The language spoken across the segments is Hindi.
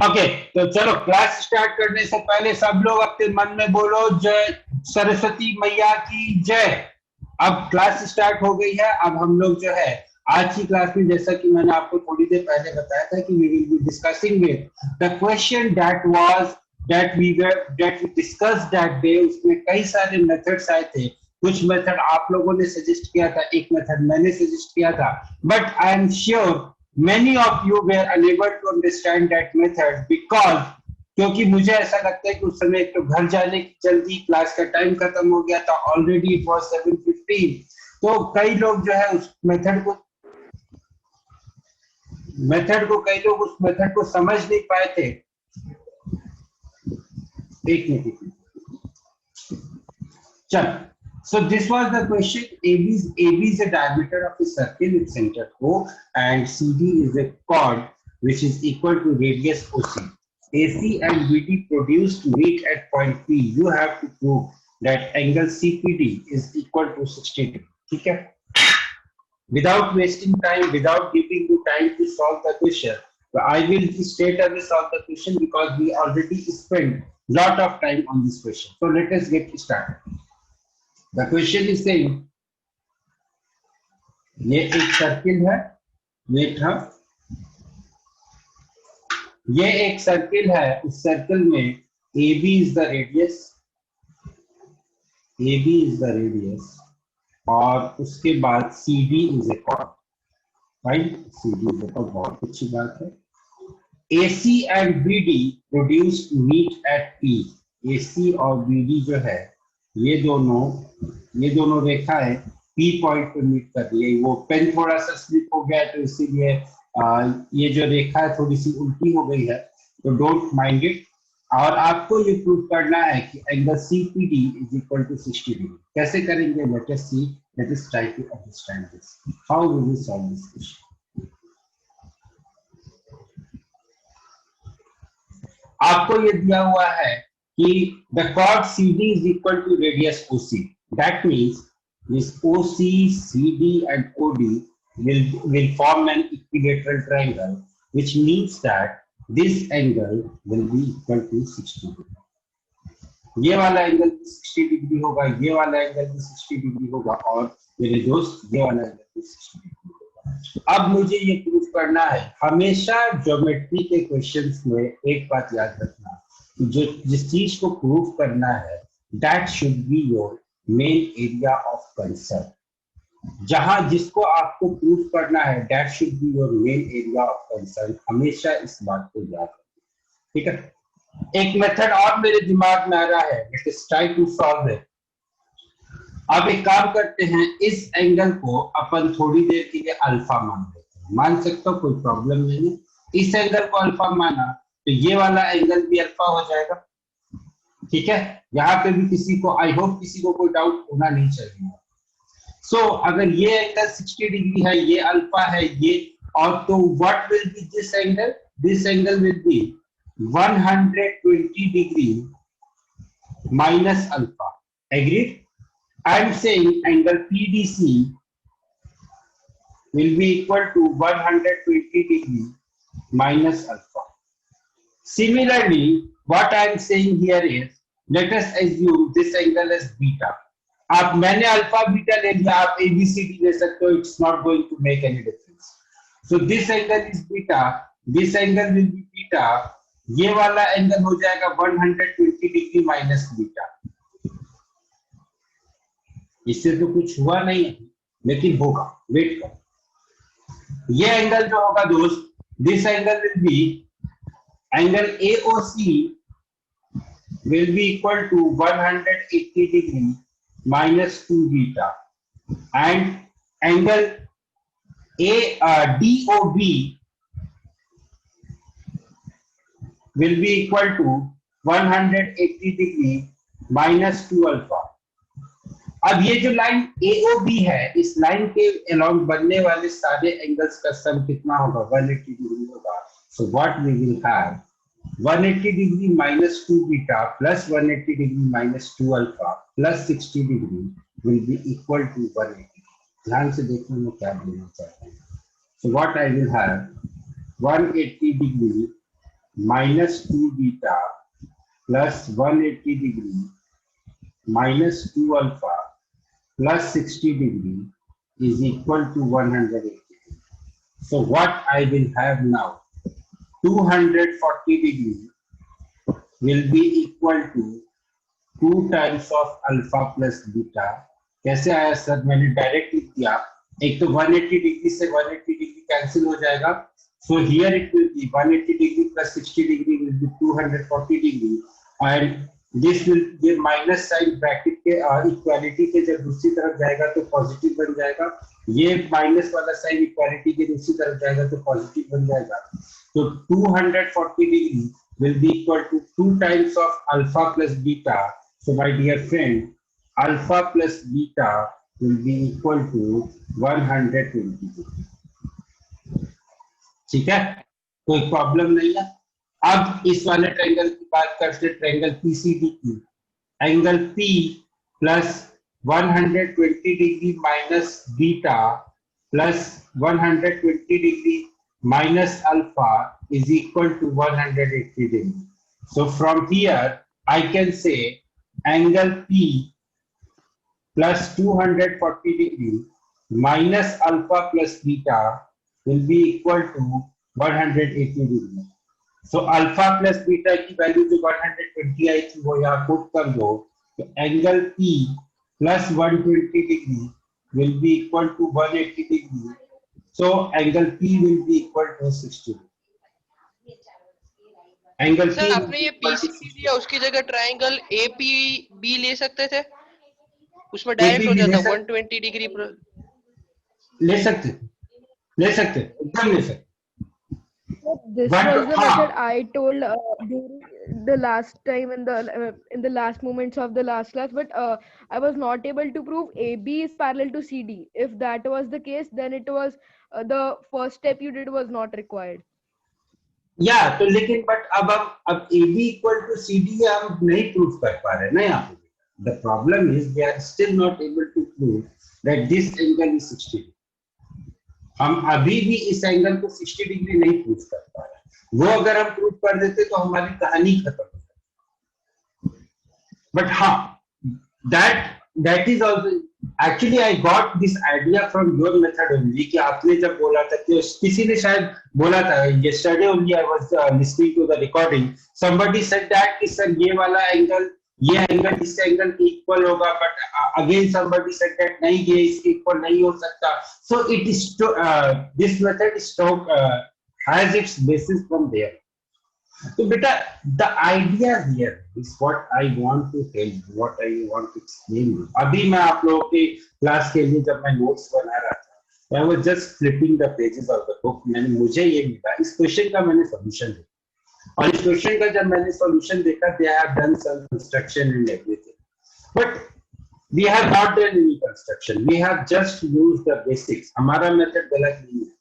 ओके, तो चलो क्लास स्टार्ट करने से पहले सब लोग अपने मन में बोलो जय सरस्वती मैया की जय। अब क्लास स्टार्ट हो गई है। अब हम लोग जो है आज की क्लास में, जैसा कि मैंने आपको थोड़ी देर पहले बताया था कि we will be discussing with the question that we discuss that day. उसमें कई सारे मेथड्स आए थे। कुछ मेथड आप लोगों ने सजेस्ट किया था, एक मेथड मैंने सजेस्ट किया था, but I am sure many of you were unable to understand that method because क्योंकि मुझे ऐसा लगता है कि उस समय एक तो घर जाने की जल्दी, क्लास का टाइम खत्म हो गया था, ऑलरेडी इट वाज 7:15। तो कई लोग जो है उस कई लोग उस मेथड को समझ नहीं पाए थे। एक मिनट, चल। So this was the question. AB is a diameter of a circle with center O, and CD is a chord which is equal to radius OC. AC and BD produced meet at point P. You have to prove that angle CPD is equal to 60 degree. ठीक है? Without wasting time, without giving you time to solve the question, I will straight away solve the question because we already spent lot of time on this question. So let us get started. The question is saying ये एक सर्किल है, वेट है, ये एक सर्किल है। उस सर्किल में AB is the radius, AB is the radius, और उसके बाद CD is a chord, right? CD is a chord, बहुत अच्छी बात है। AC and BD produced meet at P. AC और BD जो है ये दोनों रेखा है P पॉइंट पे मीट कर रही है। वो पेन थोड़ा सा स्लिप हो गया तो इसीलिए ये जो रेखा है थोड़ी सी उल्टी हो गई है, तो डोंट माइंड इट। और आपको ये प्रूव करना है कि angle CPD is equal to 60 degree. कैसे करेंगे? Let us see, let us try to understand this. How we will solve this question. आपको ये दिया हुआ है कि the chord CD is equal to radius OC. That means this OC, CD and OD will form an equilateral triangle, which means that this angle will be equal to 60 degree. ये वाला एंगल भी 60 डिग्री होगा, ये वाला एंगल भी 60 डिग्री होगा, और मेरे दोस्त ये वाला एंगल भी 60 डिग्री होगा। अब मुझे ये प्रूव करना है। हमेशा ज्योमेट्री के क्वेश्चंस में एक बात याद रखना, जो जिस चीज को प्रूव करना है that should be your main area of concern. जहां जिसको आपको प्रूव करना है that should be your main area of concern. हमेशा इस बात को याद रखना, ठीक है? एक मेथड और मेरे दिमाग में आ रहा है, let us try to solve it. अब एक काम करते हैं, इस एंगल को अपन थोड़ी देर के लिए अल्फा मान लेते हैं। मान सकते हो, कोई प्रॉब्लम नहीं है। इस एंगल को अल्फा माना तो ये वाला एंगल भी अल्फा हो जाएगा, ठीक है? यहाँ पे भी किसी को, आई होप किसी को कोई डाउट होना नहीं चाहिए। सो अगर ये एंगल 60 डिग्री है, ये अल्फा है, ये, और तो what will be this angle? This angle will be 120 degree minus alpha. Agreed? I am saying angle PDC will be equal to 120 degree minus alpha. Similarly, what I am saying here is, let us assume this angle is beta. आप मैंने अल्फा बीटा ले लिया, आप ABCD ले सकते हो, it's not going to make any difference. So this angle is beta, this angle will be beta, ये वाला एंगल हो जाएगा 120 डिग्री माइनस बीटा। इससे तो कुछ हुआ नहीं है, लेकिन होगा, वेट करो। ये एंगल जो होगा दोस्त, this angle will be, angle AOC will be equal to 180 degree minus 2 beta, and angle DOB will be equal to 180 degree minus 2 alpha. अब ये जो लाइन AOB है, इस लाइन के अलोंग बनने वाले सारे एंगल्स का सम कितना होगा? 180 डिग्री होगा। So what we will have, 180 degree minus 2 beta plus 180 degree minus 2 alpha plus 60 degree will be equal to 180. ध्यान से देखना मैं क्या बोलना चाहता हूँ। So what I will have, 180 degree minus 2 beta plus 180 degree minus 2 alpha plus 60 degree is equal to 180. So what I will have now, 240 degree will be equal to 2 times of alpha plus beta. कैसे आया सर? मैंने डायरेक्ट लिख दिया, एक तो 180 डिग्री से 180 डिग्री कैंसिल हो जाएगा, so here it will be 180 degree plus 60 degree will be 240 degree, and this will ये माइनस साइन ब्रैकेट के इक्वालिटी के जब दूसरी तरफ जाएगा तो पॉजिटिव बन जाएगा, ये माइनस वाला साइन इक्वालिटी के दूसरी तरफ जाएगा तो पॉजिटिव बन जाएगा, तो 240 degree will be equal to 2 times of alpha plus beta. So my dear friend, alpha plus beta will be equal to 120 degree. ठीक है, कोई प्रॉब्लम नहीं है। अब इस वाले ट्रायंगल की बात करते हैं, ट्रायंगल पीसीडी की। Angle P plus 120 degree minus beta plus 120 degree minus alpha is equal to 180 degree. So from here I can say angle P plus 240 degree minus alpha plus beta will be equal to 180 degree. So alpha plus beta की वैल्यू जो 120 आई थी वो यहाँ पुट कर दो, तो angle P plus 120 degree will be equal to 180 degree. So angle P will be equal to 60. Angle sir आपने ये PCB दिया, उसकी जगह ट्रायंगल APB ले सकते थे, उसमें डायरेक्ट हो जाता 120 डिग्री पर। ले सकते एकदम ले सकते। This was the method I told during the last time in the last moments of the last class, but I was not able to prove AB is parallel to CD. If that was the case, then it was the first step you did was not required. या तो लेकिन बट अब AB equal to CD हम नहीं प्रूव कर पा रहे ना यहाँ पे। The problem is they are still not able to prove that this angle is 60 degree. हम अभी भी इस एंगल को 60 डिग्री नहीं प्रूव कर पा रहे। वो अगर हम प्रूव कर देते तो हमारी कहानी खत्म हो जाती। बट हाँ, that is also actually I got this idea from your method only कि आपने जब बोला था कि किसी ने शायद बोला था, yesterday only I was listening to the recording, somebody said that कि सर ये वाला एंगल ये एंगल इस एंगल के इक्वल होगा, but again somebody said that नहीं ये इसके इक्वल नहीं हो सकता. So it is this method is has its basis from there. तो बेटा the idea here is what I want to tell you, what I want to explain you. अभी मैं आप लोगों के क्लास के लिए जब मैं नोट्स बना रहा था, I was just flipping the pages of the book. मुझे ये मिला, इस क्वेश्चन का मैंने सॉल्यूशन देखा, और इस क्वेश्चन का जब मैंने सॉल्यूशन देखा, they have done some construction and everything, but we have not done any construction, we have just used the basics. हमारा मेथड गलत नहीं है,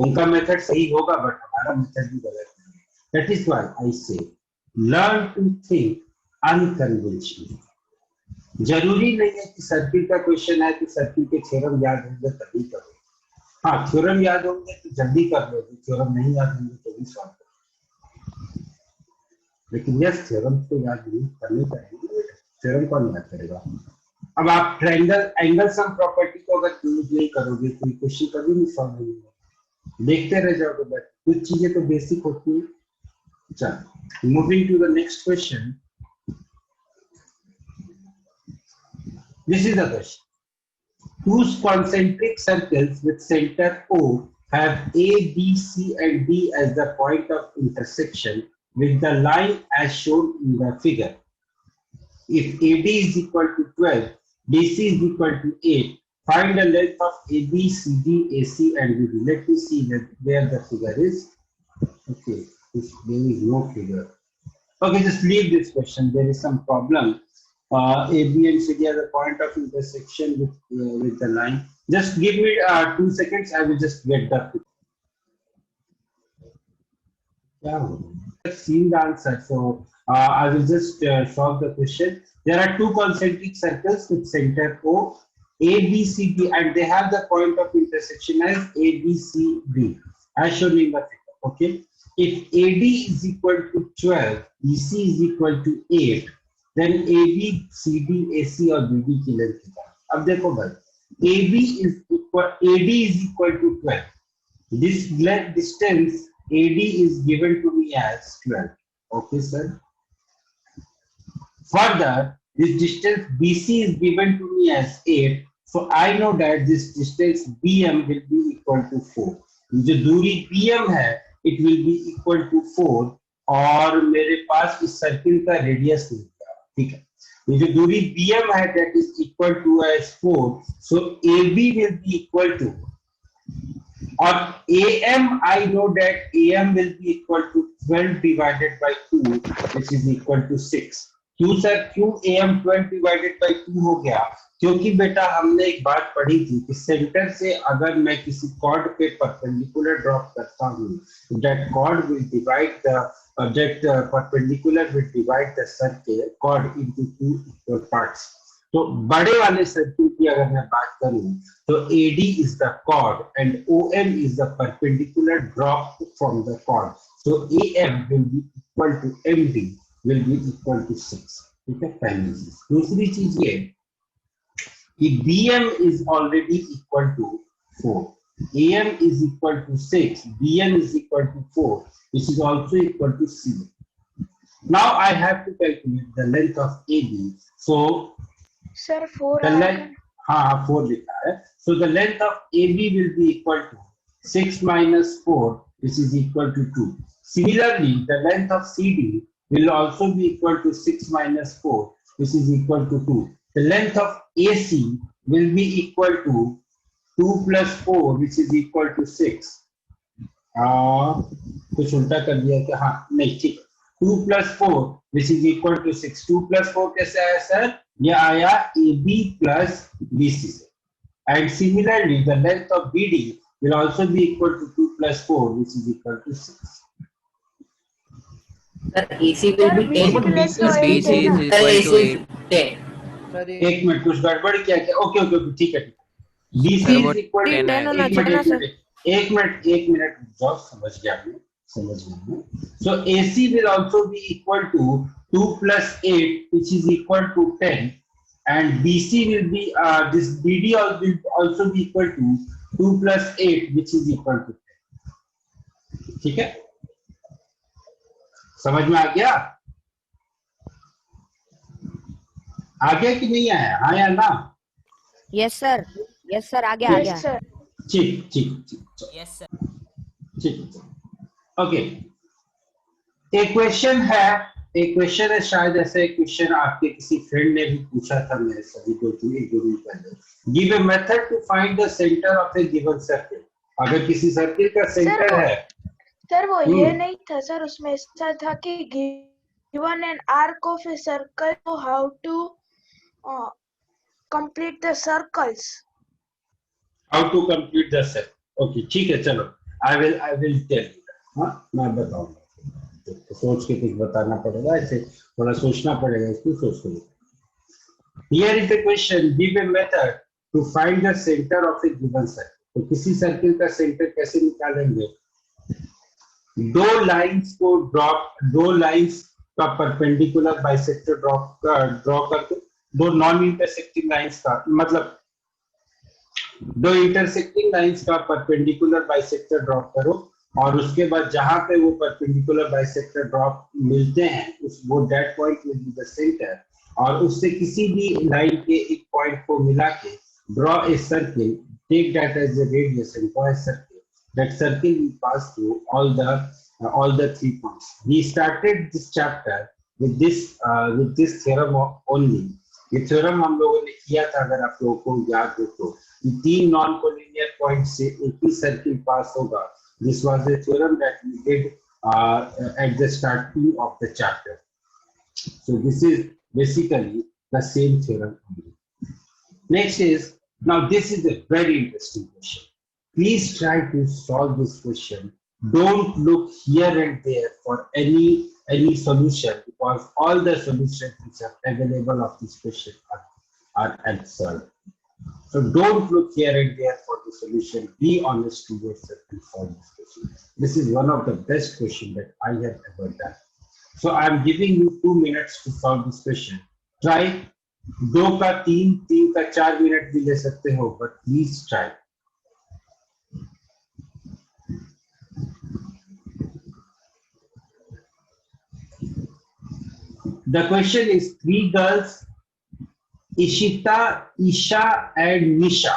उनका मेथड सही होगा बट हमारा मेथड भी गलत नहीं है. That is why I say learn to think unconventional. जरूरी नहीं है कि सर्किल का क्वेश्चन है तो सर्किल के थ्योरम याद होंगे तभी करो. हाँ, थ्योरम याद होंगे तो जल्दी कर लो, थ्योरम नहीं याद होंगे तो भी सॉल्व करो. लेकिन यस, थ्योरम तो याद नहीं करने चाहिए, थ्योरम कौन याद करेगा. अब आप ट्रायंगल एंगल सम प्रॉपर्टी को अगर यूज नहीं करोगे तो क्वेश्चन कभी नहीं सॉल्व नहीं होगा, देखते रह जाओगे. बट कुछ चीजें तो बेसिक होती है. चलो, moving to the next question. This is the question. Two concentric circles with center O have A, B, C and D as the point of intersection with the line as shown in the figure. If AD is equal to 12, DC is equal to 8, find the length of AB, CD, AC and BD. Let me see where the figure is. Okay, there is no figure. Okay, just leave this question. There is some problem. AB and CD are the point of intersection with the line. Just give me 2 seconds. I will just get the figure. Yeah, I've seen the answer. So I will just solve the question. There are two concentric circles with center O, A, B, C, D, and they have the point of intersection as A, B, C, D, as shown in the figure. Okay, if AD is equal to 12, BC is equal to 8, then AB, CD, AC और BD की लेंथ कितना? अब देखो भाई, AD is equal to 12. This distance AD is given to me as 12. Okay, sir. Further, this distance BC is given to me as 8. So I know that this distance BM will be equal to 4. जो दूरी BM है, it will be equal to 4. और मेरे पास इस सर्किल का रेडियस मिल गया, ठीक है? ये जो दूरी BM है, that is equal to as 4. So AB will be equal to, or AM, I know that AM will be equal to 12 divided by 2, which is equal to 6. क्यों सर, क्यों AM 12 divided by 2 हो गया? क्योंकि बेटा हमने एक बात पढ़ी थी कि सेंटर से अगर मैं किसी कॉर्ड पे परपेंडिकुलर ड्रॉप करता हूँ, that chord will divide the perpendicular will divide the circle chord into two equal parts. तो बड़े वाले सर्किल की अगर मैं बात करूं तो AD is the chord and OM is the perpendicular drop from the chord. So AM will be equal to MD will be equal to 6. ठीक है, पहली चीज। दूसरी चीज ये कि BM is already equal to 4, AM is equal to 6, BM is equal to 4, which is also equal to C. Now I have to calculate the length of AB. So Sir, 4 the length, हाँ 4 लिखा है. So the length of AB will be equal to 6 minus 4, which is equal to 2. Similarly, the length of CD will also be equal to 6 minus 4, which is equal to 2. The length of AC will be equal to 2 plus 4, which is equal to 6. कुछ उल्टा कर दिया क्या? हाँ नहीं, ठीक, 2 plus 4 which is equal to 6. 2 plus 4 कैसे आया सर? ये आया AB plus BC से. And similarly, the length of BD will also be equal to 2 plus 4, which is equal to 6. Sir, AC will be 10. BC is AC is 10. एक मिनट, कुछ गड़बड़ किया क्या? ओके ओके ओके, ठीक है ठीक है। BC is equal to 10 एक मिनट जाओ, समझ गया मैं, समझ गया। So AC will also be equal to 2 plus 8, which is equal to 10, and BC will be this BD will also be equal to 2 plus 8, which is equal to 10. ठीक है, समझ में आ गया? आगे कि नहीं आया? हाँ या ना? यस सर आ गया Yes, sir. ठीक ठीक ठीक, Yes, sir. ठीक, ओके। एक क्वेश्चन है, शायद ऐसा एक क्वेश्चन आपके किसी फ्रेंड ने भी पूछा था मेरे सभी को एक दो दिन पहले। Give a method to find the centre of a given circle. अगर किसी सर्किल का सेंटर है, सर वो ये नहीं था सर, उसमें ऐसा था कि given an arc of a circle, so how to complete the circles. How to complete the circle. Okay ठीक है, चलो आई विल टेल यू। हाँ मैं बताऊंगा, तो सोच के कुछ बताना पड़ेगा, ऐसे थोड़ा सोचना पड़ेगा, इसको सोच के। Here is the question, give a method to find the center of a given circle. तो किसी सर्किल का सेंटर कैसे निकालेंगे? दो लाइंस का परपेंडिकुलर बाइसेक्टर ड्रॉ करके, दो नॉन इंटरसेक्टिंग लाइंस का, मतलब दो इंटरसेक्टिंग लाइंस का परपेंडिकुलर बाइसेक्टर ड्रॉ करो, और उसके बाद जहां पे वो परपेंडिकुलर बाइसेक्टर ड्रॉप मिलते हैं वो that point will be the centre, और उससे किसी भी लाइन के एक पॉइंट को मिला के draw a circle, take that as the radius and draw a circle, that circle will pass through all the 3 points. We started this chapter with this theorem only. ये थ्योरम हम लोगों ने किया था, अगर आप लोगों को याद हो तो, 3 नॉन कोलिनियर पॉइंट से एक ही सर्किल पास होगा। This was the theorem that we did at the starting of the chapter. So this is basically the same theorem only. Next is, now this is a very interesting question. Please try to solve this question. Don't look here and there for any solution, because all the solutions which are available of this question are absurd. So don't look here and there for the solution. Be honest to yourself to solve this question. This is one of the best questions that I have ever done. So I'm giving you 2 minutes to solve this question. Try. 2 का 3, 3 का 4 मिनट भी ले सकते हो, but please try. The question is 3 girls, Ishita, Isha, and Nisha.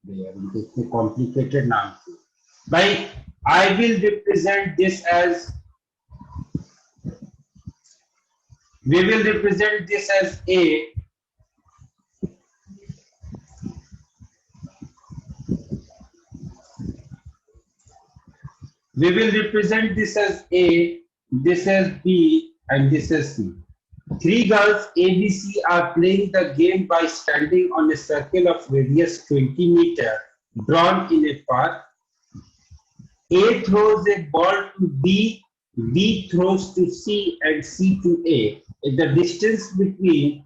They are complicated names. By I will represent this as. We will represent this as A. We will represent this as A, this as B, and this as C. 3 girls ABC are playing the game by standing on a circle of radius 20 meters drawn in a park. A throws a ball to B, B throws to C, and C to A. If the distance between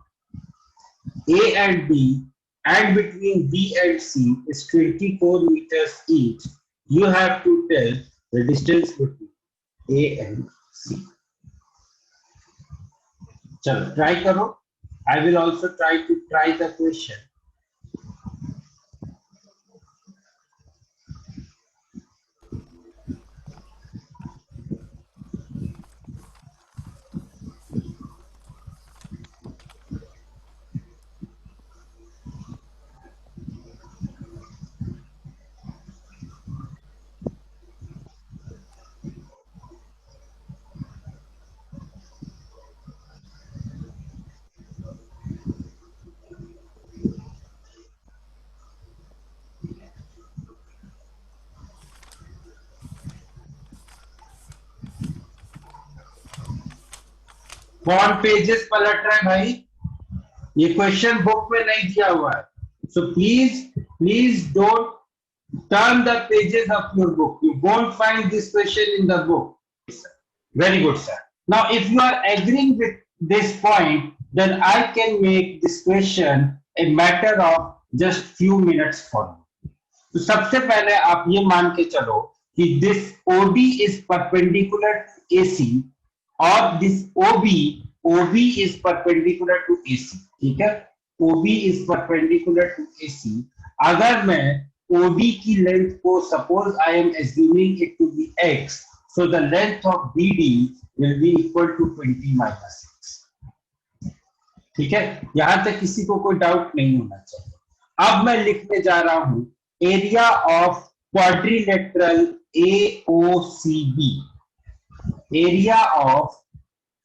A and B and between B and C is 24 meters each, you have to tell the distance between A and C. Chalo, try karo. I will also try the question. कौन पेजेस पलट रहा है भाई? ये क्वेश्चन बुक में नहीं दिया हुआ है. So please don't turn the pages of your book. You won't find this question in the book. Very good, sir. Now, if you are agreeing with this point, then I can make this question a matter of just few minutes for you. तो सबसे पहले आप ये मान के चलो कि this OD is perpendicular to AC और this OB is perpendicular to AC. ठीक है? OB is perpendicular to AC. अगर मैं OD की लेंथ को suppose I am assuming it to be X, so the length of BD will be equal to 20 minus 6. ठीक है? यहां तक किसी को कोई डाउट नहीं होना चाहिए. अब मैं लिखने जा रहा हूं area of quadrilateral AOCB. Area of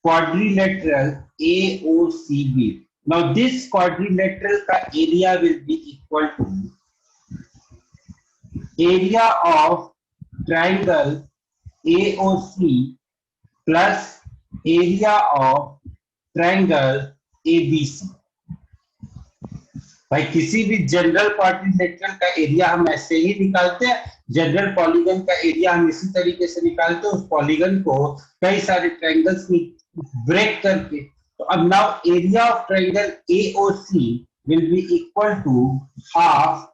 quadrilateral AOCB. Now this quadrilateral का area will be equal to area of triangle AOC plus area of triangle ABC. भाई किसी भी जनरल क्वाड्रिलेटरल का एरिया हम ऐसे ही निकालते हैं. जनरल पॉलीगन का एरिया हम इसी तरीके से निकालते हैं, उस पॉलीगन को कई सारे ट्रायंगल्स में ब्रेक करके. तो अब now area of triangle AOC will be equal to half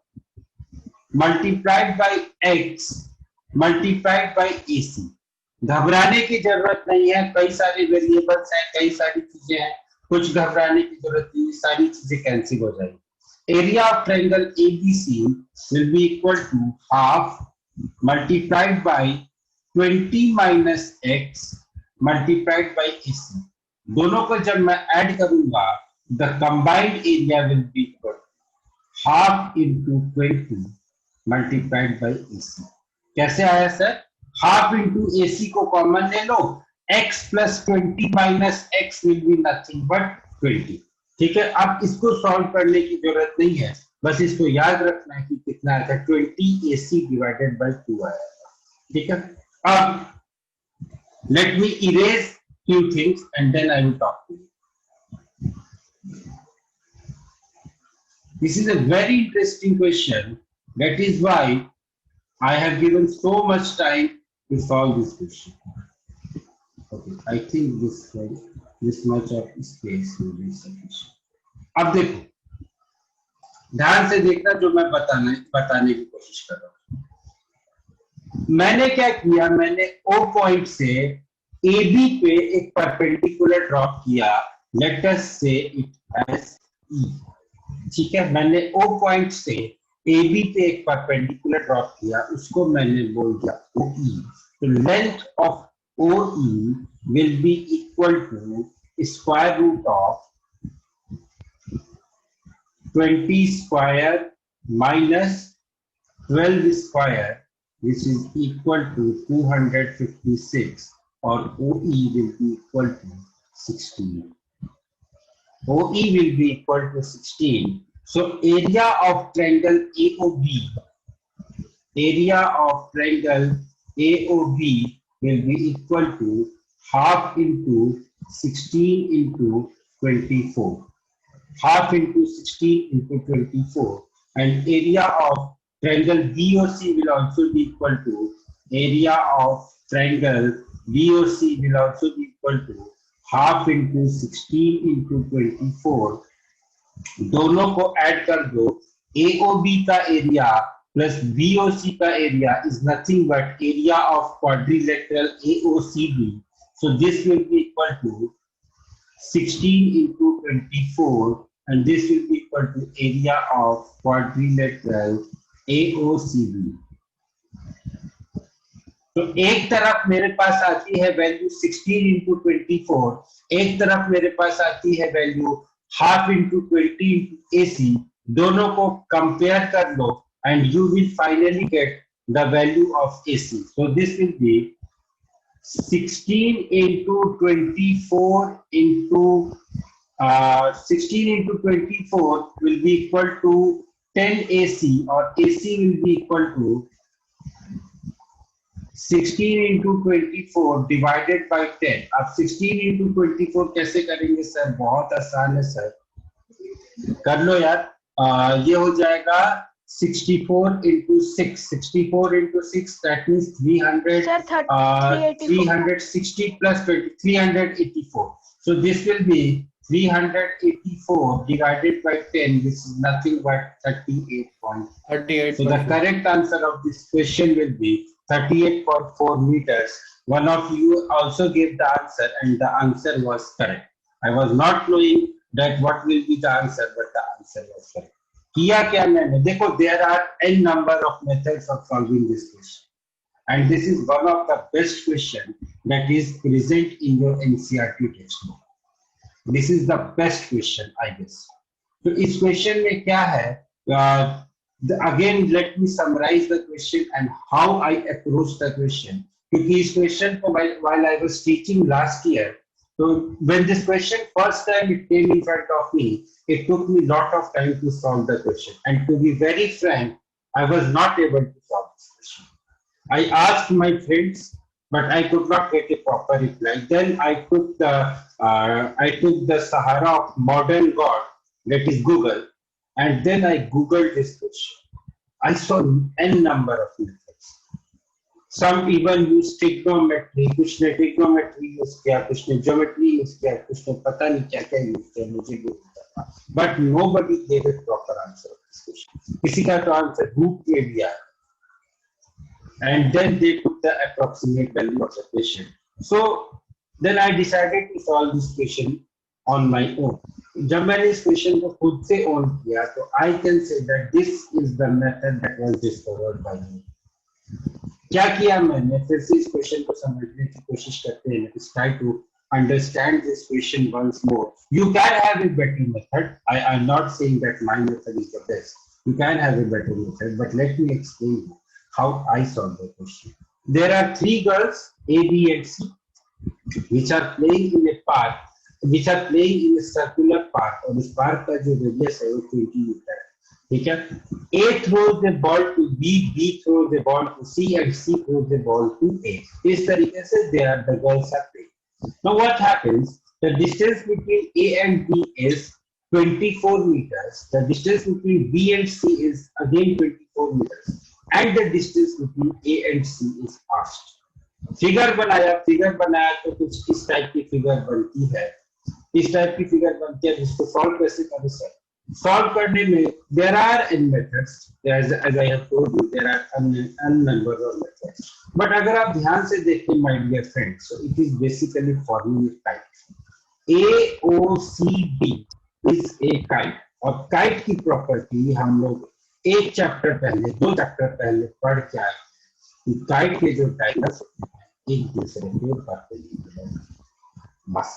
multiplied by x multiplied by AC. घबराने की जरूरत नहीं है, कई सारे वेरिएबल्स हैं, कई सारी चीजें हैं, कुछ घबराने की जरूरत नहीं, सारी चीजें कैंसिल हो जाएगी. Area of triangle ABC will be equal to half multiplied by 20 minus x multiplied by AC. दोनों को जब मैं ऐड करूंगा, the combined area will be equal to half into 20 multiplied by AC. कैसे आया सर? हाफ इंटू AC को कॉमन ले लो, x plus 20 minus x will be nothing but 20. ठीक है? अब इसको सॉल्व करने की जरूरत नहीं है, बस इसको याद रखना है कि कितना आया था. 20 AC डिवाइडेड बाय 2 आया था. ठीक है? अब let me erase few things and then I will talk to you. This is a very interesting question. That is why I have given so much time to solve this question. Okay, I think this much of space will be sufficient. अब देखो, ध्यान से देखना जो मैं बताने की कोशिश कर रहा हूं। मैंने क्या किया, मैंने O पॉइंट से AB पे एक परपेंडिकुलर ड्रॉप किया, लेट अस से इट एज E। ठीक है, मैंने O पॉइंट से AB पे एक परपेंडिकुलर ड्रॉप किया, उसको मैंने बोल दिया OE। तो length of OE will be equal to square root of 20 square minus 12 square, which is equal to 256, or OE will be equal to 16. OE will be equal to 16. So area of triangle AOB, area of triangle AOB will be equal to half into 16 into 24. Half into 16 into 24, and area of triangle BOC will also be equal to area of triangle BOC will also be equal to half into 16 into 24. दोनों को ऐड कर दो, AOB का एरिया प्लस BOC का area is nothing but area of quadrilateral AOCB. So this will be equal to 16 into 24, and this will be equal to area of quadrilateral AOCB. तो एक तरफ मेरे पास आती है वैल्यू 16 into 24, एक तरफ मेरे पास आती है value half into 20 into AC. दोनों को कंपेयर कर लो and you will finally get the value of AC. So this will be 16 into 24 into 16 into 24 will be equal to 10 AC, or AC will be equal to 16 into 24 divided by 10. अब 16 into 24 कैसे करेंगे सर? बहुत आसान है सर, कर लो यार। ये हो जाएगा 64 into 6. 64 into 6, that means 300. Sir, 360 plus 20, 384. So this will be 384 divided by 10. This is nothing but 38. So the correct answer of this question will be 38.4 meters. One of you also gave the answer, and the answer was correct. I was not knowing that what will be the answer, but the answer was correct. किया क्या मैंने? देखो, there are n number of methods of solving this question, and this is one of the best question that is present in your NCERT textbook. This is the best question, I guess. तो इस question में क्या है? Again, let me summarize the question and how I approach the question. क्योंकि इस question को while I was teaching last year, so when this question first time it came in front of me, it took me lot of time to solve the question. And to be very frank, I was not able to solve this question. I asked my friends, but I could not get a proper reply. Then I took the Sahara of modern God, that is Google, and then I Googled this question. I saw n number of methods. Some even use trigonometry, कुछ ने trigonometry use किया, कुछ ने geometry use किया, कुछ ने पता नहीं क्या क्या use किया, मुझे भी नहीं पता. But nobody gave a proper answer of this question. किसी का तो answer group दे दिया, and then they took the approximate value of the question. So then I decided to solve this question on my own. जब मैंने इस क्वेश्चन को खुद से ऑन किया, तो I can say that this is the method that was discovered by me. क्या किया मैंने? फिर से इस क्वेश्चन को समझने की कोशिश करते हैं. Let's try to understand this question once more. You can have a better method. I am not saying that my method is the best. You can have a better method, but let me explain how I solve the question. There are three girls, A, B, and C, which are playing in a park, which are playing in a circular park, और इस park का जो radius है वो 20 मीटर है. ठीक है? A throws the ball to B, B throws the ball to C, and C throws the ball to A. इस तरीके से the girls are playing. Now what happens? The distance between A and B is 24 meters. The distance between B and C is again 24 meters. And the distance between A and C is asked. Figure बनाया तो कुछ इस टाइप की फिगर बनती है. इस टाइप की फिगर बनती है, जिसको सॉल्व कैसे करें सर? सॉल्व करने में there are n methods, as I have told you, there are n number of methods, but अगर आप ध्यान से देखें my dear friends, so it is basically forming a kite. AOCD is a kite, और kite की प्रॉपर्टी हम लोग एक चैप्टर पहले, 2 चैप्टर पहले पढ़ के आए कि काइट के जो टाइगर्स एक दूसरे के परपेंडिकुलर, बस.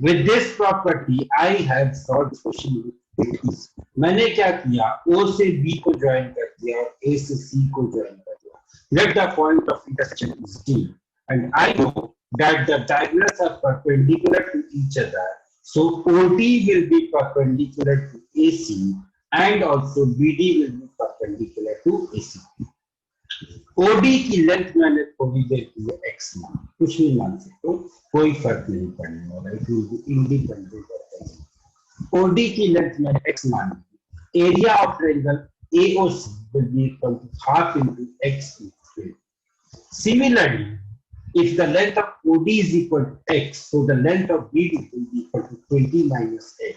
With this property, I have solved question with ease. मैंने क्या किया, O से B को ज्वाइन कर दिया और A से C को ज्वाइन कर दिया. Let the point of intersection is D, and I know that the diagonals are perpendicular to each other. So OD will be perpendicular to AC, and also BD will be perpendicular to AC. OD की लेंथ मैंने थोड़ी देर की है x मान, कुछ भी मान सकते हो, कोई फर्क नहीं पड़ने वाला, it will be independent. OD की लेंथ मैंने x मान ली. Area of triangle AOC will be equal to half into x into 20. Similarly, if the length of OD is equal to x, so the length of BD will be equal to 20 minus x.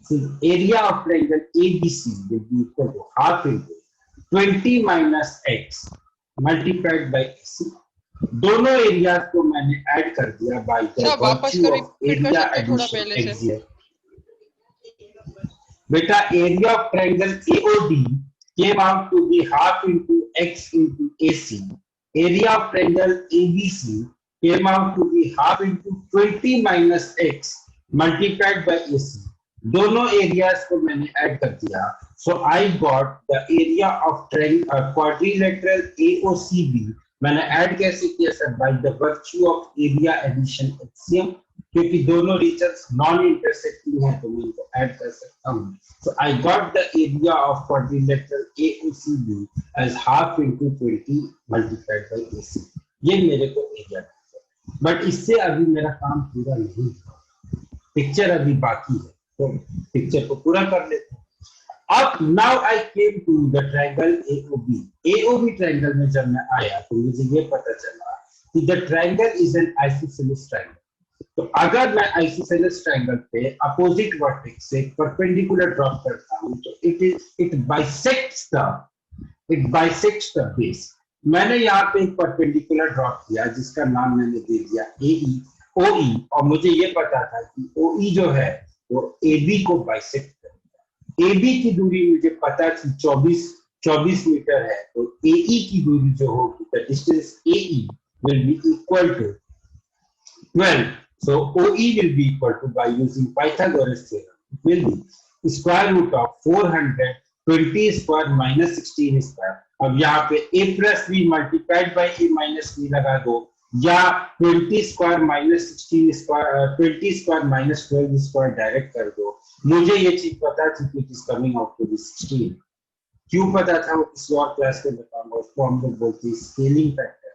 So area of triangle ABC will be equal to half into 20 minus x multiplied by AC. दोनों एरियाज को मैंने ऐड कर दिया by the virtue of area addition x. बेटा area of triangle AOD came out to be half into x into AC. Area of triangle ABC came out to be half into 20 minus x multiplied by AC. दोनों एरियाज को मैंने ऐड कर दिया, so I got the area of quadrilateral AOCB. मैंने ऐड कैसे किया sir? by the virtue of area addition axiom, क्योंकि दोनों रीजन्स नॉन इंटरसेक्टिंग है तो मैं इनको ऐड कर सकता हूँ. so I got the area of quadrilateral AOCB as half into 20 multiplied by AC. ये मेरे को एरिया है, बट इससे अभी मेरा काम पूरा नहीं हुआ, पिक्चर अभी बाकी है, तो पिक्चर को पूरा कर लेते हैं. अब now I came to the triangle AOB. AOB triangle में जब मैं आया तो मुझे ये पता चला कि the triangle is an isosceles triangle. तो अगर मैं आइसोसेलेस ट्रायंगल पे अपोजिट वर्टेक्स से परपेंडिकुलर ड्रॉप करता हूं तो इट बाइसेक्ट्स द बेस. मैंने यहाँ पे एक परपेंडिकुलर ड्रॉप किया जिसका नाम मैंने दे दिया OE, और मुझे ये पता था कि OE जो है वो AB को बाइसेक्ट करेगा. AB की दूरी मुझे पता थी 24 मीटर है, तो AE की दूरी जो होगी, the distance AE will be equal to 12. So OE will be equal to, by using Pythagoras theorem, it will be square root of 420 square minus 16 square. अब यहाँ पे a plus b multiplied by a minus b लगा दो, या 20 square minus 16 square 20 square minus 12 square direct कर दो. मुझे ये चीज पता थी कि it is coming out to be 16. क्यों पता था वो किसी और क्लास में बताऊंगा, उसको हम लोग बोलते हैं scaling factor.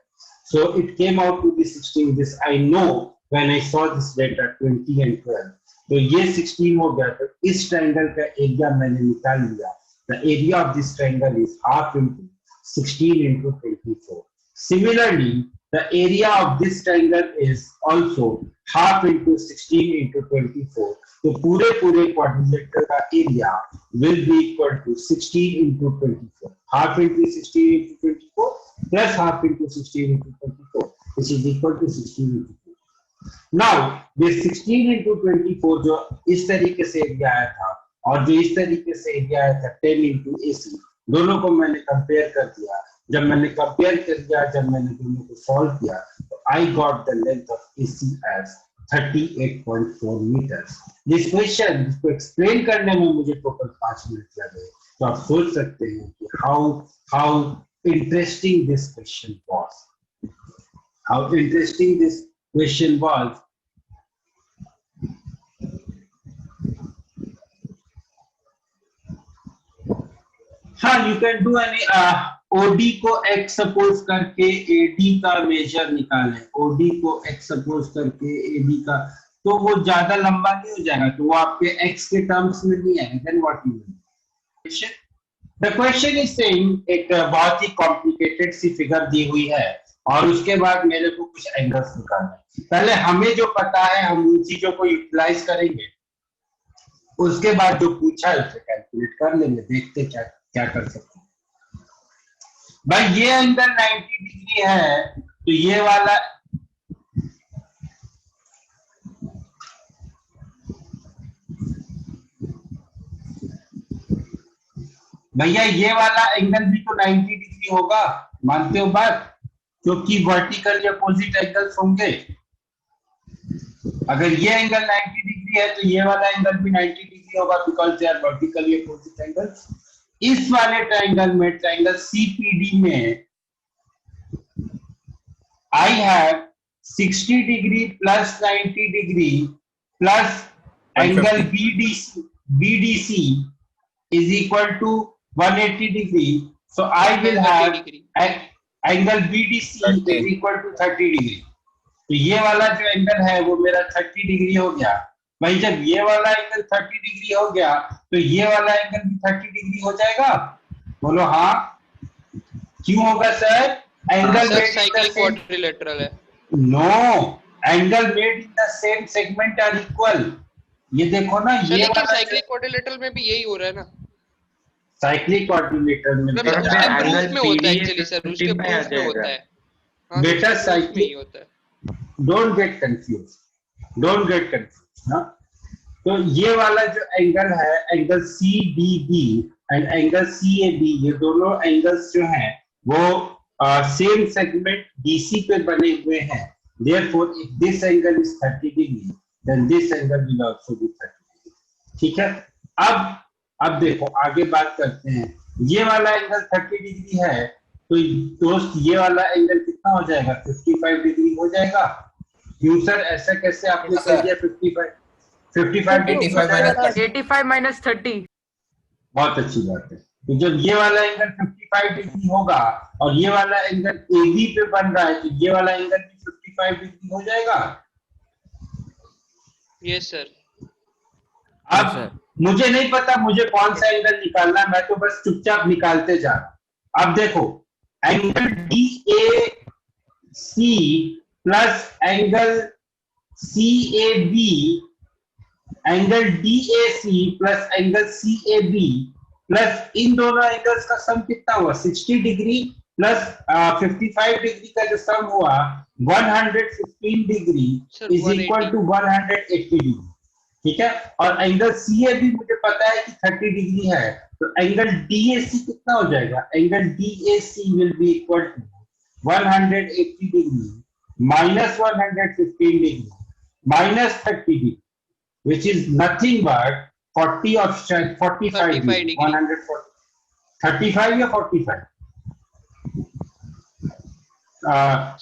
So it came out to be 16. This I know when I saw this data 20 and 12. तो ये 16 हो गया. तो इस ट्रायंगल का एरिया मैंने निकाल लिया. The area of this triangle is half into 16 into 24. Similarly, the area of this triangle is also half into 16 into 24. तो पूरे quadrilateral का area will be equal to 16 into 24. Half into 16 into 24 plus half into 16 into 24, which is equal to 16 into 24. Now, this 16 into 24 जो इस तरीके से एरिया आया था और जो इस तरीके से एरिया आया था 10 into AC, दोनों को मैंने कंपेयर कर दिया. जब मैंने कंपेयर कर दिया, जब मैंने दोनों को सॉल्व किया, तो I got the length of AC as 38.4 metres. This question इसको एक्सप्लेन करने में मुझे टोटल 5 मिनट लगे. तो आप सोच सकते हैं कि how interesting this question was. How interesting this question was. हाँ, you can do any OD को x सपोज करके AD का मेजर निकालें. OD को x सपोज करके AD का, तो वो ज्यादा लंबा नहीं हो जाएगा, तो वो आपके x के टर्म्स में नहीं आएगा. Then what you will. The question is saying, एक बहुत ही कॉम्प्लिकेटेड सी फिगर दी हुई है और उसके बाद मेरे को कुछ एंगल्स निकालना है. पहले हमें जो पता है हम उन चीजों को यूटिलाइज करेंगे. उसके बाद जो पूछा है उसे कैलकुलेट कर लेंगे, देखते क्या क्या कर सकते हैं। भाई ये एंगल 90 डिग्री है तो ये वाला भैया ये वाला एंगल भी तो 90 डिग्री होगा, मानते हो बात? क्योंकि वर्टिकल अपोजिट एंगल्स होंगे। अगर ये एंगल 90 डिग्री है तो ये वाला एंगल भी 90 डिग्री होगा, because they are vertically opposite angles. इस वाले ट्रायंगल में, ट्रायंगल सीपीडी में, I have 60 degree plus 90 degree plus angle BDC is equal to 180 degree. So I will have angle BDC is equal to 30 degree. तो ये वाला जो एंगल है वो मेरा 30 डिग्री हो गया। भाई जब ये वाला एंगल 30 डिग्री हो गया तो ये वाला एंगल भी 30 डिग्री हो जाएगा? बोलो हाँ। क्यों होगा सर? एंगल साइक्लिक क्वाड्रिलेटरल है। No, angle made in the same segment are equal. ये देखो ना, ये वाला साइक्लिक क्वाड्रिलेटरल में भी यही हो रहा है ना। साइक्लिक क्वाड्रिलेटरल में उसके प्रूफ में होता है एक्चुअली सर, उसके प्रूफ में होता है बेटा। साइक्लिक होता है। Don't get confuse, don't get confuse ना। तो ये वाला जो एंगल है, angle CDB and angle CAB, ये दोनों एंगल्स जो हैं वो सेम सेगमेंट DC पे बने हुए हैं। Therefore, if this angle is 30 degree, then this angle will also be 30 degree. ठीक है? अब देखो आगे बात करते हैं। ये वाला एंगल 30 डिग्री है तो दोस्त ये वाला एंगल कितना हो जाएगा? 55 डिग्री हो जाएगा। क्यों सर, ऐसा कैसे आपने कर दिया? 55 डिग्री, 85 माइनस 30। बहुत अच्छी बात है। तो जब ये वाला एंगल 55 डिग्री होगा और ये वाला एंगल AB पे बन रहा है तो ये वाला एंगल भी 55 डिग्री हो जाएगा। Yes sir. अब मुझे नहीं पता मुझे कौन सा एंगल निकालना, मैं तो बस चुपचाप निकालते जा रहा। अब देखो, angle DAC plus angle CAB, angle DAC plus angle CAB plus इन दोनों एंगल्स का सम कितना हुआ? 60 डिग्री प्लस 55 डिग्री का जो सम हुआ 115 degree is equal to 180 degree. ठीक है? और एंगल CAB मुझे पता है कि 30 डिग्री है, तो एंगल DAC कितना हो जाएगा? Angle DAC will be equal to 180 degree minus 115 degree minus 30 degree, which is nothing but 40 or 45 degree, 140, 35 या 45?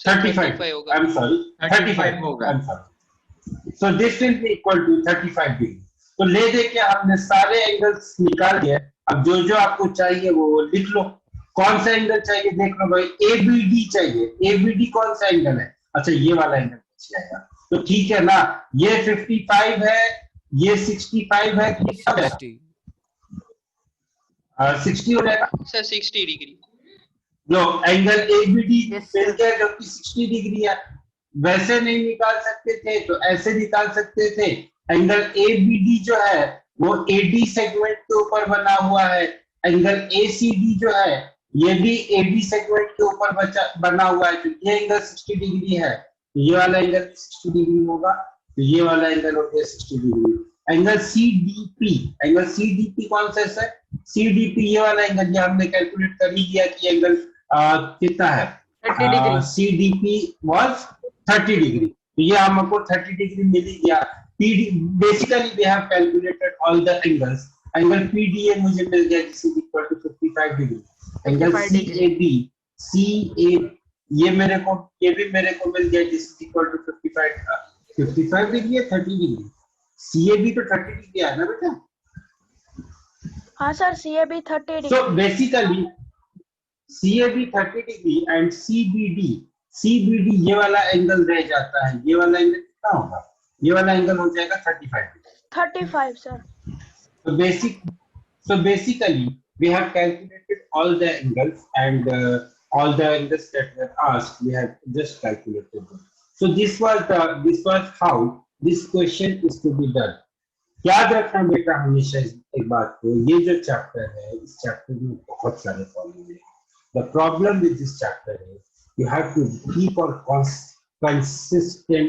35 होगा। I'm sorry, 35 होगा। I'm sorry. So this will be equal to 35 degree. तो ले दे के हमने सारे एंगल्स निकाल दिए। अब जो जो आपको चाहिए वो लिख लो। कौन सा एंगल चाहिए देख लो भाई। ABD चाहिए। ABD कौन सा एंगल है? अच्छा, ये वाला एंगल बच जाएगा। तो ठीक है ना, ये 55 है, ये 65 है, 60 हो जाएगा सर। 60 डिग्री। लो, एंगल ABD मिल गया जो कि 60 डिग्री है। वैसे नहीं निकाल सकते थे तो ऐसे निकाल सकते थे। एंगल ABD जो है वो AD सेगमेंट के ऊपर बना हुआ है। एंगल ACD जो है ये भी AD सेगमेंट के ऊपर बना हुआ है। तो ये एंगल 60 डिग्री है, तो ये वाला एंगल 60 डिग्री होगा, तो ये वाला एंगल हो गया 60 degree. Angle CDP, angle CDP कौन सा है सर? CDP ये वाला एंगल, ये हमने कैलकुलेट कर ही दिया कि एंगल कितना है? 30 डिग्री। CDP was 30 डिग्री, तो ये हमको 30 डिग्री मिल ही गया। Basically we have calculated all the angles. Angle PDA मुझे मिल गया जिस is equal to 55 degree. Angle CAB ये भी मेरे को मिल गया जिस इज इक्वल टू 55 डिग्री है, 30 डिग्री। CAB तो 30 डिग्री है ना बेटा? हाँ sir, CAB 30 degree. So basically CAB 30 degree and CBD ये वाला एंगल रह जाता है। ये वाला एंगल कितना होगा? ये वाला एंगल हो जाएगा 35 degree. 35 sir. So basically we have calculated all the angles and all the angles that were asked we have just calculated them. So this was how this question is to be done. याद रखना बेटा हमेशा एक बात को, ये जो चैप्टर है, इस चैप्टर में बहुत सारे फॉर्मूले हैं. The problem with this chapter है यू हैव टू कीप और कंसिस्टेंट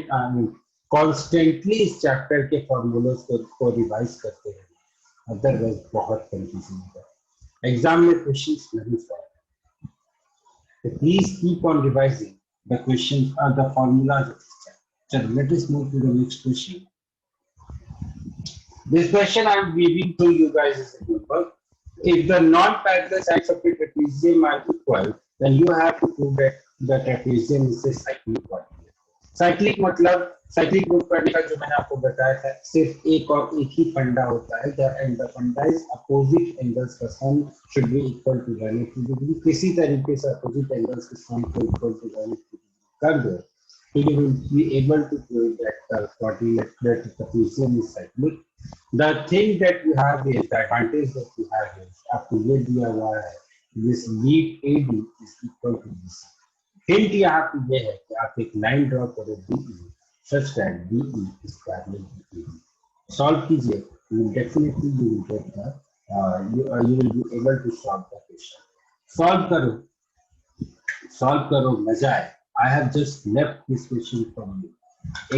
कॉन्स्टेंटली इस चैप्टर के फॉर्मूले को रिवाइज करते हैं, अदरवाइज बहुत कंफ्यूजन होगा. एग्जाम में क्वेश्चंस नहीं solve. So please keep on revising the questions or the formulas of this chapter. So let us move to the next question. This question I am giving to you guys is a good one. If the non-parallel sides of a trapezium are equal, then you have to prove that the trapezium is a cyclic coordinate. Cyclic मतलब साइक्लिक ग्रुप करने का जो मैंने आपको बताया था, सिर्फ एक और एक ही फंडा होता है, and the funda is opposite angles का sum should be equal to 180 degree. किसी तरीके से अपोजिट एंगल्स के सम को इक्वल टू 180 डिग्री कर दो, तो you will be able to prove that the coordinate that the trapezium is cyclic. The thing that you have is the advantage that you have is आपको ये दिया हुआ है, this lead AD is equal to this. Hint यहाँ पे ये है कि आप एक लाइन ड्रॉ करो DE such that DE is parallel to AD. Solve कीजिए, you will definitely you will get the you will be able to solve the question. Solve करो मजा है. I have just left this question from you.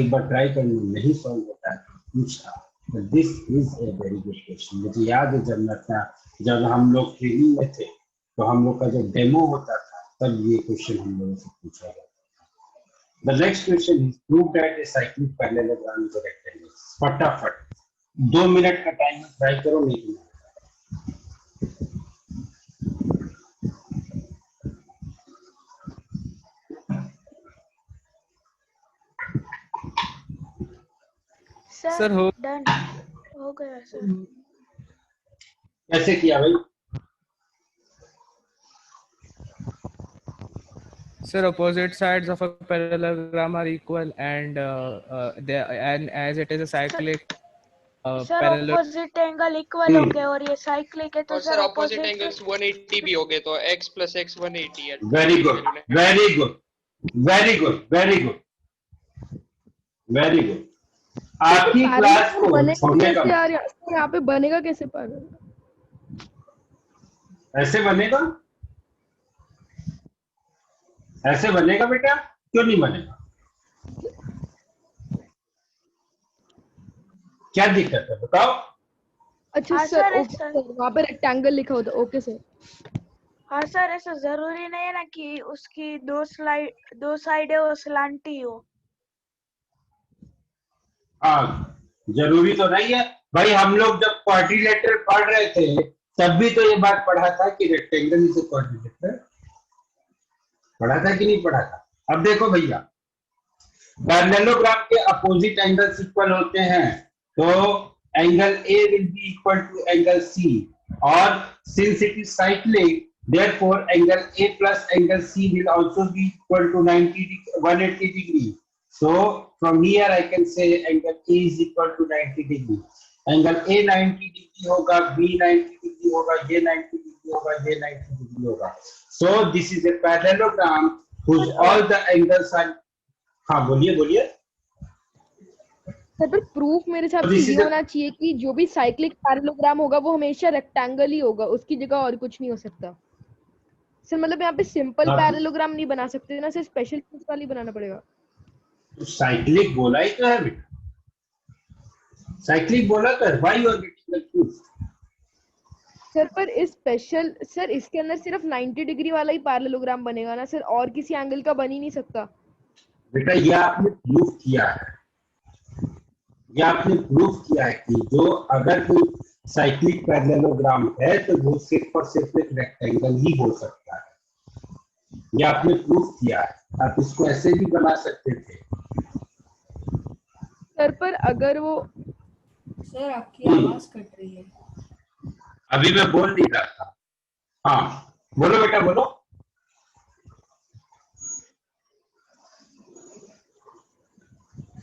एक बार ट्राई करना, नहीं सॉल्व होता है पूछना. But this is a very good question. मुझे याद है जब हम लोग ट्रेनिंग में थे तो हम लोग का जब डेमो होता था तब ये क्वेश्चन हम लोगों से पूछा गया. The next question is prove that a cyclic parallelogram is a rectangle. फटाफट 2 मिनट का टाइम ट्राई करो, नहीं सर डन हो गया सर. कैसे किया भाई? Sir, opposite sides of a parallelogram are equal, and and as it is a cyclic sir parallel. Opposite angle equal हो गए और ये साइक्लिक है तो और सर ऑपोजिट एंगल्स 180 भी हो गए, तो x + x 180 है. Very good, very good, very good, very good, very good. आपकी क्लास को होने का यार यहाँ पे बनेगा कैसे पैरेलल? ऐसे बनेगा, ऐसे बनेगा बेटा, क्यों नहीं बनेगा? क्या दिक्कत है बताओ? अच्छा हाँ सर, सर, ओके सर, वहाँ पे रेक्टेंगल लिखा होता. Okay sir. हाँ सर, ऐसा जरूरी नहीं है ना कि उसकी दो साइड है वो स्लांटी हो. हाँ, जरूरी तो नहीं है भाई. हम लोग जब क्वाड्रिलेटरल पढ़ रहे थे तब भी तो ये बात पढ़ा था कि रेक्टेंगल इज अ क्वाड्रिलेटरल. पढ़ा था कि नहीं पढ़ा था? अब देखो भैया, पैरेललोग्राम के अपोजिट एंगल्स इक्वल होते हैं, तो angle A will be equal to angle C, और since it is cyclic, therefore angle A plus angle C will also be equal to 180 degree. So from here I can say angle A is equal to 90 degree. Angle A 90 degree होगा, B 90 डिग्री होगा, ये 90 डिग्री होगा, ये 90 डिग्री होगा. So this is a parallelogram whose all the angles are. हाँ बोलिए बोलिए. सर पर प्रूफ मेरे हिसाब से ये होना चाहिए कि जो भी साइक्लिक पैरेललोग्राम होगा वो हमेशा रेक्टेंगल ही होगा, उसकी जगह और कुछ नहीं हो सकता. सर मतलब यहाँ पे सिंपल पैरेललोग्राम नहीं बना सकते ना सर, स्पेशल केस वाली बनाना पड़ेगा. तो साइक्लिक बोला ही तो है बेटा, साइक्लिक बोला तो why you are getting confuse? Sir पर इस स्पेशल सर इसके अंदर सिर्फ 90 डिग्री वाला ही पैरेललोग्राम बनेगा ना सर, और किसी एंगल का बन ही नहीं सकता. बेटा ये आपने प्रूफ किया है, ये आपने प्रूफ किया है कि जो अगर कोई साइक्लिक पैरेललोग्राम है तो वो सिर्फ और सिर्फ एक रेक्टेंगल ही हो सकता है. ये आपने प्रूफ किया है. आप इसको ऐसे भी बना सकते थे. सर पर अगर वो सर आपकी आवाज कट रही है. अभी मैं बोल नहीं रहा था. हाँ बोलो बेटा बोलो.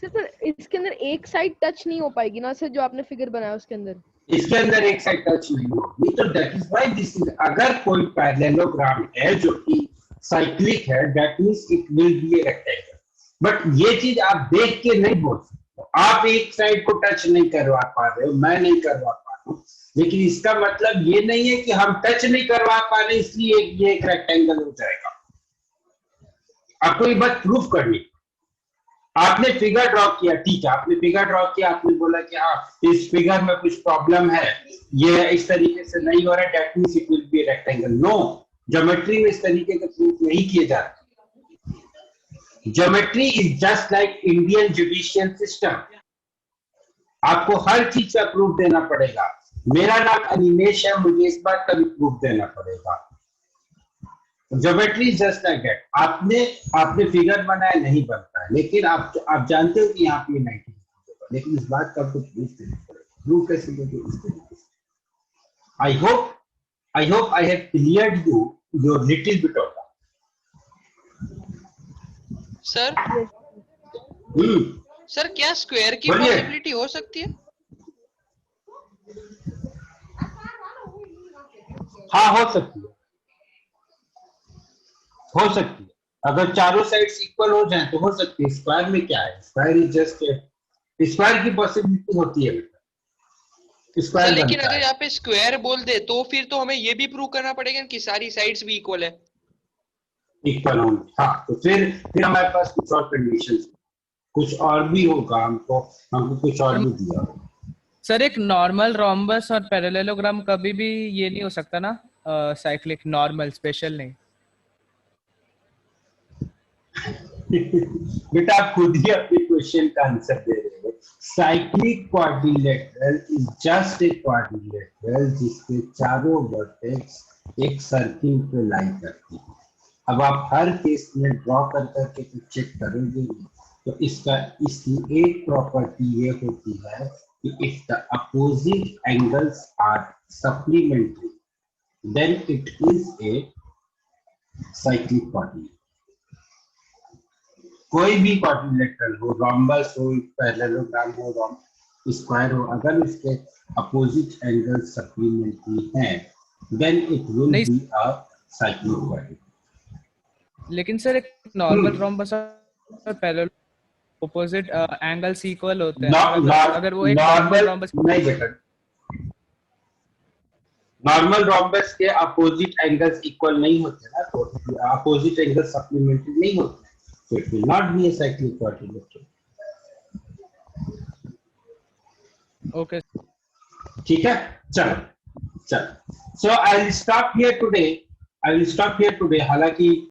सर पर इसके अंदर एक साइड टच नहीं हो पाएगी ना सर, जो आपने फिगर बनाया उसके अंदर. इसके अंदर एक साइड टच नहीं होगी, तो that is why this is. अगर कोई पैरेललोग्राम है जो कि साइक्लिक है, that means it will B a rectangle. But ये चीज आप देख के नहीं बोल सकते. आप एक साइड को टच नहीं करवा पा रहे हो, मैं नहीं करवा पा रहा हूँ, लेकिन इसका मतलब ये नहीं है कि हम टच नहीं करवा पा रहे इसलिए ये एक रेक्टेंगल हो जाएगा। आपको ये बात प्रूफ करनी। आपने फिगर ड्रॉ किया, ठीक है, आपने फिगर ड्रॉ किया, आपने बोला कि हाँ इस फिगर में कुछ प्रॉब्लम है, ये इस तरीके से नहीं हो रहा है, that means it will be rectangle. No, geometry में इस तरीके के प्रूफ नहीं किए जाते। Geometry is just like Indian judicial system. आपको हर चीज का प्रूफ देना पड़ेगा। मेरा नाम अनिमेश है, मुझे इस बात का भी प्रूफ देना पड़ेगा। Geometry just like that. आपने फिगर बनाया, नहीं बनता है, लेकिन आप जानते हो कि यहाँ पे 90 होगा, लेकिन इस बात का आपको प्रूफ देना पड़ेगा। प्रूफ कैसे दोगे? इस तरीके से। I hope I have cleared you your little bit of sir sir क्या स्क्वायर की बोलिए। पॉसिबिलिटी हो सकती है? हाँ, हो सकती है, हो सकती है। अगर चारों साइड्स इक्वल हो जाएं तो हो सकती है। स्क्वायर में क्या है? स्क्वायर इज जस्ट स्क्वायर की पॉसिबिलिटी होती है बेटा। सर स्क्वायर लेकिन बनता अगर है। यहाँ पे स्क्वायर बोल दे तो फिर तो हमें ये भी प्रूव करना पड़ेगा कि सारी साइड्स भी इक्वल है। इक्वल होंगे, हाँ, तो फिर हमारे पास कुछ और कंडीशंस, कुछ और भी होगा, हमको कुछ और भी दिया होगा। सर एक नॉर्मल रोम्बस और पैरेललोग्राम कभी भी ये नहीं हो सकता ना, साइक्लिक, नॉर्मल, स्पेशल नहीं? बेटा आप खुद ही अपने क्वेश्चन का आंसर दे रहे हो। Cyclic quadrilateral is just a quadrilateral जिसके चारों वर्टेक्स एक सर्किल पे लाई करती है। अब आप हर केस में ड्रॉ कर करके तो चेक करोगे, तो इसकी एक प्रॉपर्टी ये होती है कि if the opposite angles are supplementary then it is a cyclic quadrilateral. कोई भी क्वाड्रिलेटरल हो, रोम्बस हो, पैरेललोग्राम हो, स्क्वायर हो, अगर इसके अपोजिट एंगल सप्लीमेंट्री हैं then it will be a cyclic quadrilateral. लेकिन सर एक नॉर्मल रोम्बस और पैरेलल ऑपोजिट एंगल्स इक्वल होते हैं, अगर वो एक नॉर्मल रोम्बस नहीं बेटा, नॉर्मल रोम्बस के अपोजिट एंगल्स इक्वल नहीं होते ना, तो अपोजिट एंगल सप्लीमेंट्री नहीं होते, so it will not be a cyclic quadrilateral. Okay ठीक है, चलो। So I will stop here today. हालांकि